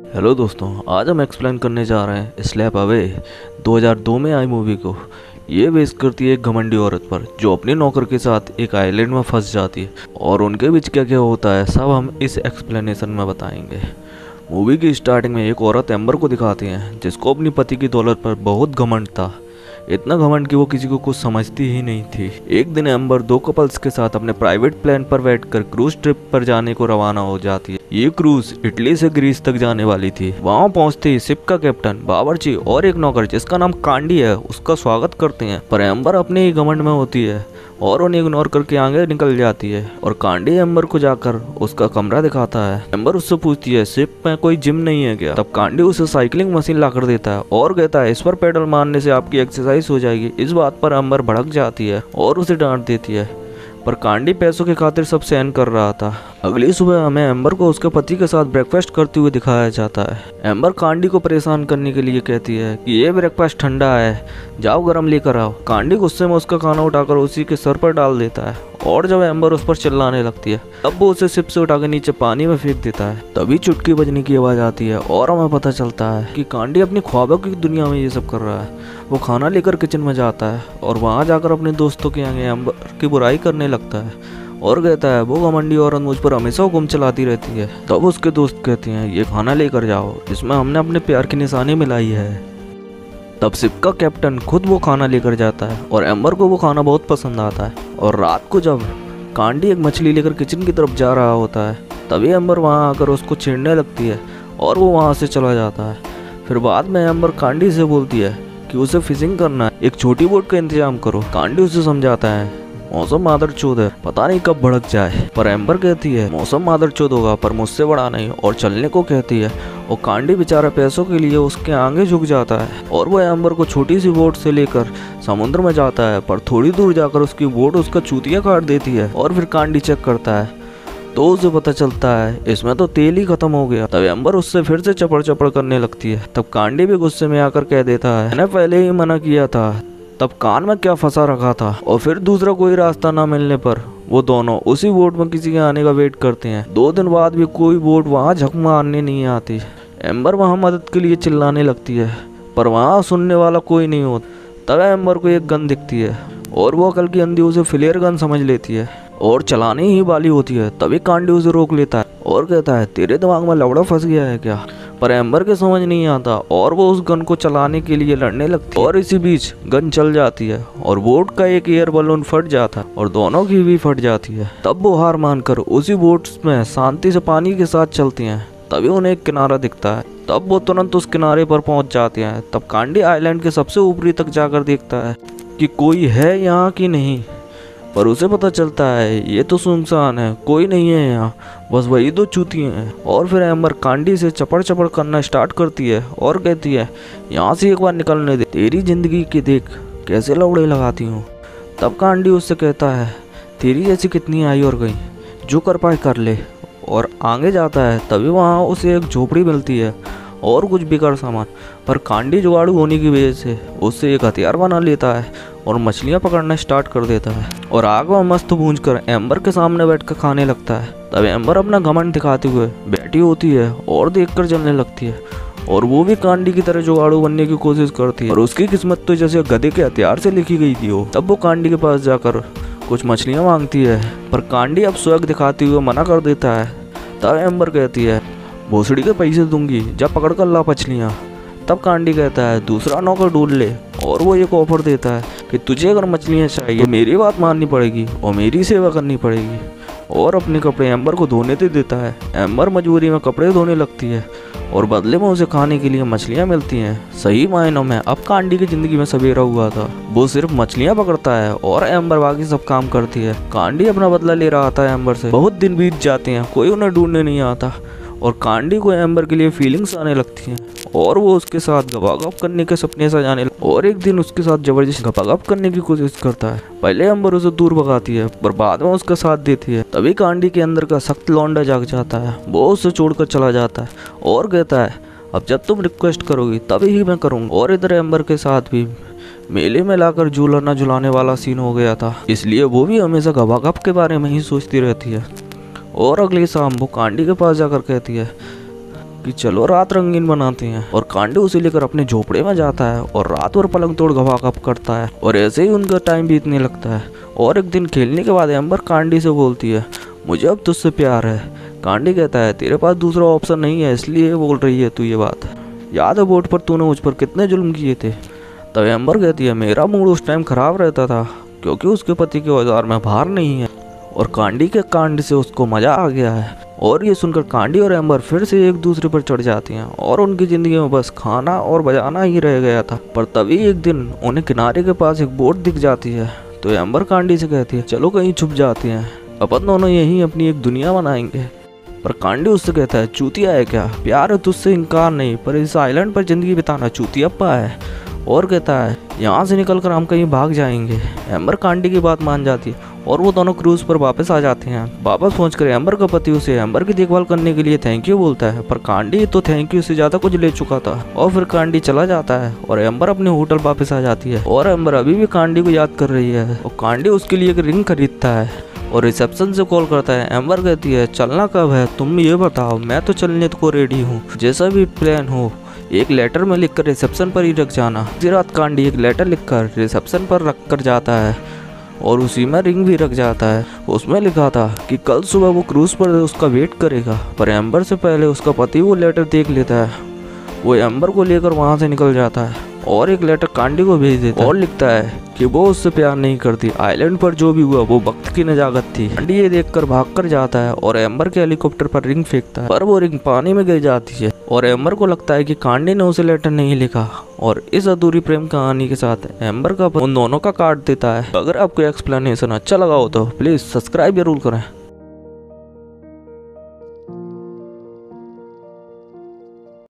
Hello दोस्तों, आज हम एक्सप्लेन करने जा रहे हैं स्लैप अवे 2002 में आई मूवी को। ये बेस करती है एक घमंडी औरत पर जो अपने नौकर के साथ एक आइलैंड में फंस जाती है और उनके बीच क्या क्या होता है सब हम इस एक्सप्लेनेशन में बताएंगे। मूवी की स्टार्टिंग में एक औरत एम्बर को दिखाती हैं जिसको अपनी पति की दौलत पर बहुत घमंड था। इतना घमंड कि वो किसी को कुछ समझती ही नहीं थी। एक दिन एम्बर दो कपल्स के साथ अपने प्राइवेट प्लेन पर बैठकर क्रूज ट्रिप पर जाने को रवाना हो जाती है। ये क्रूज इटली से ग्रीस तक जाने वाली थी। वहाँ पहुँचते ही शिप का कैप्टन, बावर्ची और एक नौकर जिसका नाम कांडी है उसका स्वागत करते हैं, पर एम्बर अपने ही घमंड में होती है और उन्हें इग्नोर करके आगे निकल जाती है। और कांडी एम्बर को जाकर उसका कमरा दिखाता है। एम्बर उससे पूछती है शिप में कोई जिम नहीं है क्या? तब कांडी उसे साइकिलिंग मशीन ला कर देता है और कहता है इस पर पेडल मारने से आपकी एक्सरसाइज हो जाएगी। इस बात पर एम्बर भड़क जाती है और उसे डांट देती है, पर कांडी पैसों की खातिर सब सहन कर रहा था। अगली सुबह हमें एम्बर को उसके पति के साथ ब्रेकफास्ट करते हुए दिखाया जाता है। एम्बर कांडी को परेशान करने के लिए कहती है कि ये ब्रेकफास्ट ठंडा है, जाओ गरम लेकर आओ। कांडी गुस्से में उसका खाना उठाकर उसी के सर पर डाल देता है और जब एम्बर उस पर चिल्लाने लगती है तब वो उसे शिप से उठाकर नीचे पानी में फेंक देता है। तभी चुटकी बजने की आवाज़ आती है और हमें पता चलता है कि कांडी अपनी ख्वाबों की दुनिया में ये सब कर रहा है। वो खाना लेकर किचन में जाता है और वहाँ जाकर अपने दोस्तों के आगे एम्बर की बुराई करने लगता है और कहता है वो घमंडी औरत मुझ पर हमेशा हुक्म चलाती रहती है। तब उसके दोस्त कहते हैं ये खाना लेकर जाओ, इसमें हमने अपने प्यार की निशानी मिलाई है। तब शिप का कैप्टन खुद वो खाना लेकर जाता है और एम्बर को वो खाना बहुत पसंद आता है। और रात को जब कांडी एक मछली लेकर किचन की तरफ जा रहा होता है तभी एम्बर वहाँ आकर उसको छेड़ने लगती है और वो वहाँ से चला जाता है। फिर बाद में एम्बर कांडी से बोलती है कि उसे फिशिंग करना है, एक छोटी बोट का इंतजाम करो। कांडी उसे समझाता है मौसम मादरचोद है, पता नहीं कब भड़क जाए, पर एम्बर कहती है मौसम मादरचोद होगा पर मुझसे बड़ा नहीं, और चलने को कहती है। और कांडी बेचारा पैसों के लिए उसके आगे झुक जाता है और वो एम्बर को छोटी सी बोट से लेकर समुद्र में जाता है, पर थोड़ी दूर जाकर उसकी बोट उसका चूतिया काट देती है। और फिर कांडी चेक करता है तो उसे पता चलता है इसमें तो तेल ही खत्म हो गया। तब एम्बर उससे फिर से चपड़ चपड़ करने लगती है। तब कांडी भी गुस्से में आकर कह देता है मैंने पहले ही मना किया था, तब कान में क्या फंसा रखा था। और फिर दूसरा कोई रास्ता ना मिलने पर वो दोनों उसी बोट में किसी के आने का वेट करते हैं। 2 दिन बाद भी कोई बोट वहाँ झक मारने नहीं आती। एम्बर वहाँ मदद के लिए चिल्लाने लगती है पर वहाँ सुनने वाला कोई नहीं होता। तब एम्बर को एक गन दिखती है और वो अकल की अंधी उसे फ्लेयर गन समझ लेती है और चलाने ही वाली होती है। तभी कांडी उसे रोक लेता है और कहता है तेरे दिमाग में लवड़ा फंस गया है क्या? पर एम्बर के समझ नहीं आता और वो उस गन को चलाने के लिए लड़ने लगती है और इसी बीच गन चल जाती है और बोट का एक एयर बलून फट जाता है और दोनों की भी फट जाती है। तब वो हार मानकर उसी बोट में शांति से पानी के साथ चलती हैं। तभी उन्हें एक किनारा दिखता है, तब वो तुरंत उस किनारे पर पहुंच जाते हैं। तब कांडी आइलैंड के सबसे ऊपरी तक जाकर देखता है कि कोई है यहाँ कि नहीं, पर उसे पता चलता है ये तो सुनसान है, कोई नहीं है यहाँ, बस वही 2 चूतियाँ हैं। और फिर एम्बर कांडी से चपड़ चपड़ करना स्टार्ट करती है और कहती है यहाँ से एक बार निकलने दे, तेरी जिंदगी की देख कैसे लौड़े लगाती हूँ। तब कांडी उससे कहता है तेरी जैसी कितनी आई और गई, जो कर पाए कर ले, और आगे जाता है। तभी वहाँ उसे एक झोपड़ी मिलती है और कुछ बिगड़ सामान, पर कांडी जुगाड़ू होने की वजह से उससे एक हथियार बना लेता है और मछलियाँ पकड़ना स्टार्ट कर देता है और आग में मस्त भूंजकर एम्बर के सामने बैठकर खाने लगता है। तब एम्बर अपना घमंड दिखाते हुए बैठी होती है और देखकर जलने लगती है और वो भी कांडी की तरह जुगाड़ू बनने की कोशिश करती है और उसकी किस्मत तो जैसे गधे के हथियार से लिखी गई थी। तब वो कांडी के पास जाकर कुछ मछलियाँ मांगती है पर कांडी अब स्वैग दिखाते हुए मना कर देता है। तब एम्बर कहती है भोसड़ी के पैसे दूंगी, जब पकड़ कर ला मछलियाँ। तब कांडी कहता है दूसरा नौकर ढूंढ ले और वो एक ऑफर देता है कि तुझे अगर मछलियाँ चाहिए मेरी बात माननी पड़ेगी और मेरी सेवा करनी पड़ेगी, और अपने कपड़े एम्बर को धोने दे देता है। एम्बर मजबूरी में कपड़े धोने लगती है और बदले में उसे खाने के लिए मछलियाँ मिलती हैं। सही मायनों में अब कांडी की जिंदगी में सवेरा हुआ था, वो सिर्फ मछलियाँ पकड़ता है और एम्बर बाकी सब काम करती है। कांडी अपना बदला ले रहा था एम्बर से। बहुत दिन बीत जाते हैं, कोई उन्हें ढूंढने नहीं आता और कांडी को एम्बर के लिए फीलिंग्स आने लगती हैं और वो उसके साथ गपागप करने के सपने सजाने और एक दिन उसके साथ जबरदस्त गपागप करने की कोशिश करता है। पहले एम्बर उसे दूर भगाती है पर बाद में उसका साथ देती है। तभी कांडी के अंदर का सख्त लौंडा जाग जाता है, वो उसे छोड़कर चला जाता है और कहता है अब जब तुम रिक्वेस्ट करोगी तभी ही मैं करूँगा। और इधर एम्बर के साथ भी मेले में लाकर झूला न झुलाने वाला सीन हो गया था, इसलिए वो भी हमेशा गपागप के बारे में ही सोचती रहती है। और अगली शाम वो कांडी के पास जाकर कहती है कि चलो रात रंगीन बनाते हैं, और कांडी उसे लेकर अपने झोपड़े में जाता है और रात भर पलंग तोड़ घबाकप करता है और ऐसे ही उनका टाइम बीतने लगता है। और एक दिन खेलने के बाद एम्बर कांडी से बोलती है, मुझे अब तुझसे प्यार है। कांडी कहता है, तेरे पास दूसरा ऑप्शन नहीं है इसलिए बोल रही है तू ये बात। याद है बोट पर तूने मुझ पर कितने जुल्म किए थे। तब एम्बर कहती है, मेरा मूड उस टाइम खराब रहता था क्योंकि उसके पति के औजार में भार नहीं है और कांडी के कांड से उसको मजा आ गया है। और ये सुनकर कांडी और एम्बर फिर से एक दूसरे पर चढ़ जाती हैं और उनकी जिंदगी में बस खाना और बजाना ही रह गया था। पर तभी एक दिन उन्हें किनारे के पास एक बोट दिख जाती है, तो एम्बर कांडी से कहती है, चलो कहीं छुप जाते हैं, अपन दोनों यहीं अपनी एक दुनिया बनाएंगे। पर कांडी उससे कहता है, चूतिया है क्या, प्यार है तुझसे इनकार नहीं, पर इस आइलैंड पर जिंदगी बिताना चूतियाप्पा है। और कहता है, यहाँ से निकलकर हम कहीं भाग जाएंगे। एम्बर कांडी की बात मान जाती है और वो दोनों क्रूज पर वापस आ जाते हैं। वापस पहुंचकर एम्बर का पति उसे एम्बर की देखभाल करने के लिए थैंक यू बोलता है, पर कांडी तो थैंक यू से ज्यादा कुछ ले चुका था। और फिर कांडी चला जाता है और एम्बर अपने होटल वापस आ जाती है और एम्बर अभी भी कांडी को याद कर रही है और कांडी उसके लिए एक रिंग खरीदता है और रिसेप्शन से कॉल करता है। एम्बर कहती है, चलना कब है तुम ये बताओ, मैं तो चलने को रेडी हूँ, जैसा भी प्लान हो एक लेटर में लिखकर रिसेप्शन पर ही रख जाना। इसी रात कांडी एक लेटर लिखकर रिसेप्शन पर रख कर जाता है और उसी में रिंग भी रख जाता है। उसमें लिखा था कि कल सुबह वो क्रूज पर उसका वेट करेगा। पर एम्बर से पहले उसका पति वो लेटर देख लेता है। वो एम्बर को लेकर वहाँ से निकल जाता है और एक लेटर कांडी को भेज देता है और लिखता है कि वो उससे प्यार नहीं करती, आइलैंड पर जो भी हुआ वो वक्त की नजाकत थी। कांडी ये देखकर भागकर जाता है और एम्बर के हेलीकॉप्टर पर रिंग फेंकता है, पर वो रिंग पानी में गिर जाती है और एम्बर को लगता है कि कांडी ने उसे लेटर नहीं लिखा। और इस अधूरी प्रेम कहानी के साथ एम्बर का उन दोनों का काट देता है। अगर आपको एक्सप्लेनेशन अच्छा लगा हो तो प्लीज सब्सक्राइब जरूर करें।